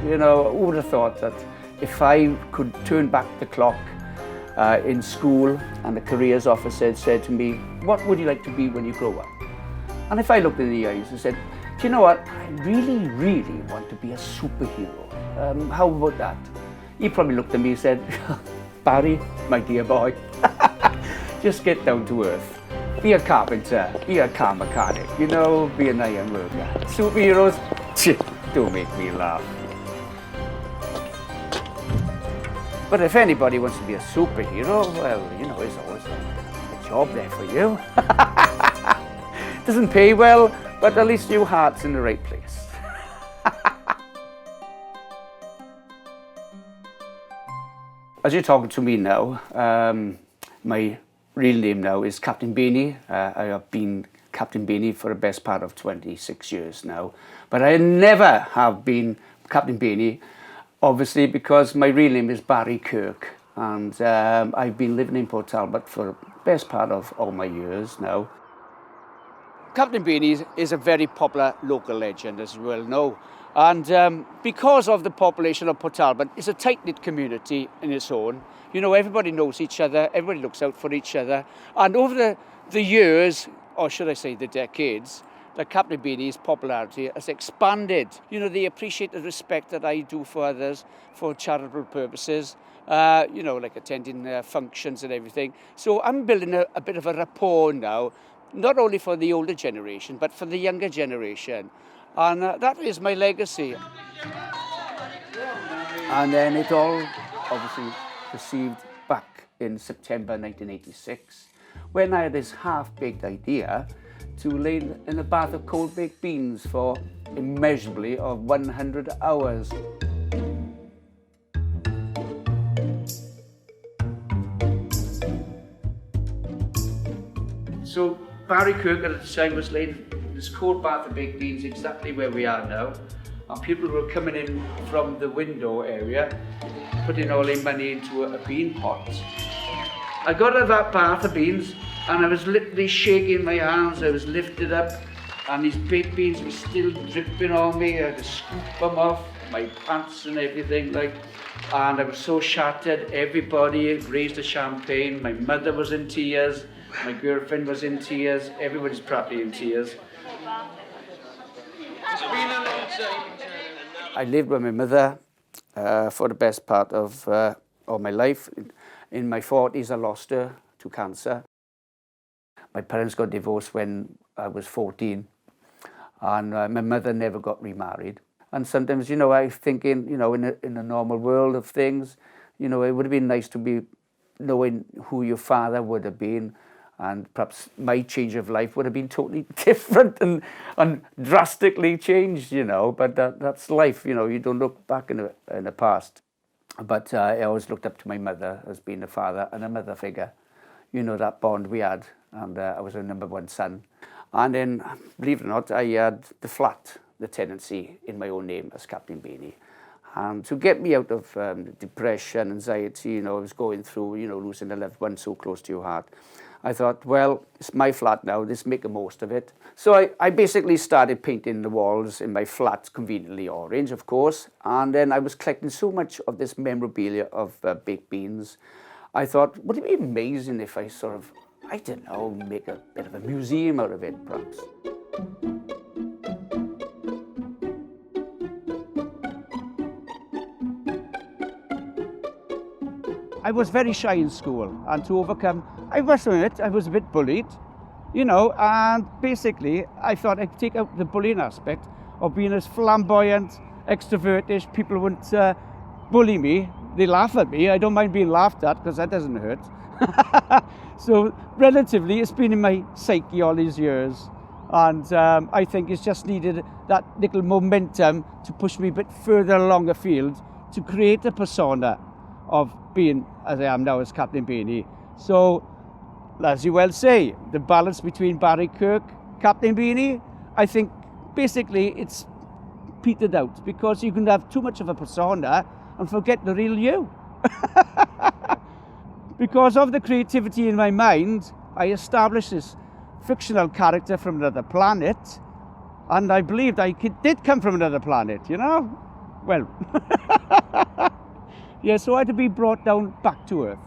You know, who would have thought that if I could turn back the clock in school and the careers officer said to me, what would you like to be when you grow up? And if I looked in the eyes and said, do you know what, I really, really want to be a superhero. How about that? He probably looked at me and said, Barry, my dear boy, just get down to earth. Be a carpenter, be a car mechanic, you know, be an iron worker. Superheroes, don't make me laugh. But if anybody wants to be a superhero, well, you know, there's always a job there for you. Doesn't pay well, but at least your heart's in the right place. As you're talking to me now, my real name now is Captain Beany. I have been Captain Beany for the best part of 26 years now. But I never have been Captain Beany, obviously, because my real name is Barry Kirk. And I've been living in Port Talbot for the best part of all my years now. Captain Beany is a very popular local legend, as you well know. And because of the population of Port Talbot, it's a tight-knit community in its own. You know, everybody knows each other, everybody looks out for each other. And over the years, or should I say the decades, the Captain Beany's popularity has expanded. You know, they appreciate the respect that I do for others for charitable purposes, you know, like attending functions and everything. So I'm building a bit of a rapport now, not only for the older generation, but for the younger generation. And that is my legacy. And then it all obviously received back in September 1986, when I had this half-baked idea to lay in a bath of cold baked beans for immeasurably of 100 hours. So Barry Kirk at the time was laying this cold bath of baked beans exactly where we are now. And people were coming in from the window area, putting all their money into a bean pot. I got out of that bath of beans and I was literally shaking my hands. I was lifted up and these baked beans were still dripping on me. I had to scoop them off, my pants and everything like. And I was so shattered. Everybody raised a champagne. My mother was in tears. My girlfriend was in tears. Everybody's probably in tears. I lived with my mother for the best part of my life. In my 40s, I lost her to cancer. My parents got divorced when I was 14, and my mother never got remarried. And sometimes, you know, I was thinking, you know, in a normal world of things, you know, it would have been nice to be knowing who your father would have been, and perhaps my change of life would have been totally different and drastically changed, you know. But that's life, you know. You don't look back in the past. But I always looked up to my mother as being a father and a mother figure. You know, that bond we had, and I was her number one son. And then, believe it or not, I had the flat, the tenancy in my own name as Captain Beany. And to get me out of depression, anxiety, you know, I was going through, you know, losing a loved one so close to your heart. I thought, well, it's my flat now, let's make the most of it. So I basically started painting the walls in my flat, conveniently orange, of course. And then I was collecting so much of this memorabilia of baked beans. I thought, would it be amazing if I sort of, I don't know, make a bit of a museum out of it, perhaps. I was very shy in school, and to overcome, I must admit, I was a bit bullied, you know, and basically I thought I'd take out the bullying aspect of being as flamboyant, extrovertish. People wouldn't bully me. They laugh at me. I don't mind being laughed at because that doesn't hurt. So relatively, it's been in my psyche all these years, and I think it's just needed that little momentum to push me a bit further along the field to create a persona of being as I am now as Captain Beany. So, as you well say, the balance between Barry Kirk, Captain Beany, I think basically it's petered out because you can have too much of a persona and forget the real you. Because of the creativity in my mind, I established this fictional character from another planet, and I believed I did come from another planet, you know? well, yeah, so I had to be brought down back to earth.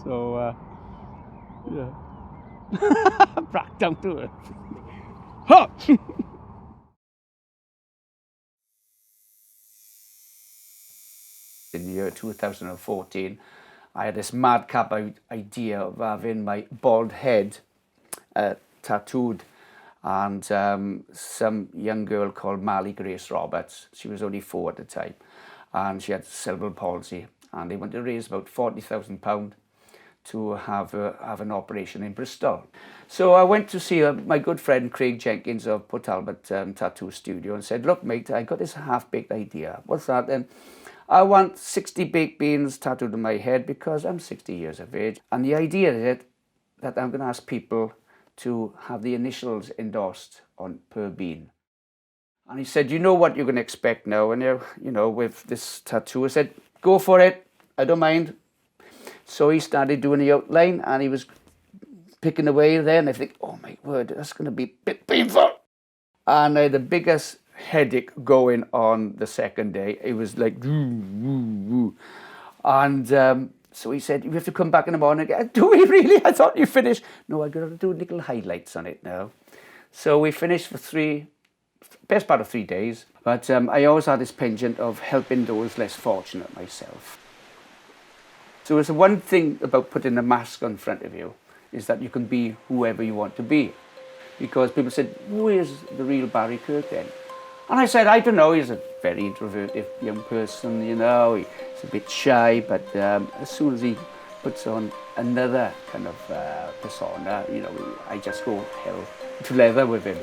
So, yeah. Back down to earth. Ha! In the year 2014, I had this madcap idea of having my bald head tattooed, and some young girl called Marley Grace Roberts, she was only 4 at the time, and she had cerebral palsy, and they wanted to raise about £40,000 to have an operation in Bristol. So I went to see my good friend Craig Jenkins of Port Talbot Tattoo Studio and said, look mate, I got this half-baked idea. What's that then? I want 60 baked beans tattooed on my head because I'm 60 years of age. And the idea is that I'm going to ask people to have the initials endorsed on per bean. And he said, you know what you're going to expect now, and you know, with this tattoo. I said, go for it, I don't mind. So he started doing the outline, and he was picking away there, and I think, oh my word, that's going to be a bit painful. And I had the biggest headache going on the second day. It was like, woo, woo, woo. And so he said, you have to come back in the morning again. Do we really? I thought you finished. No, I got to do little highlights on it now. So we finished for best part of 3 days. But I always had this penchant of helping those less fortunate myself. So it's one thing about putting a mask on front of you is that you can be whoever you want to be. Because people said, who is the real Barry Kirk then? And I said, I don't know, he's a very introverted young person, you know, he's a bit shy, but as soon as he puts on another kind of persona, you know, I just go hell to leather with him.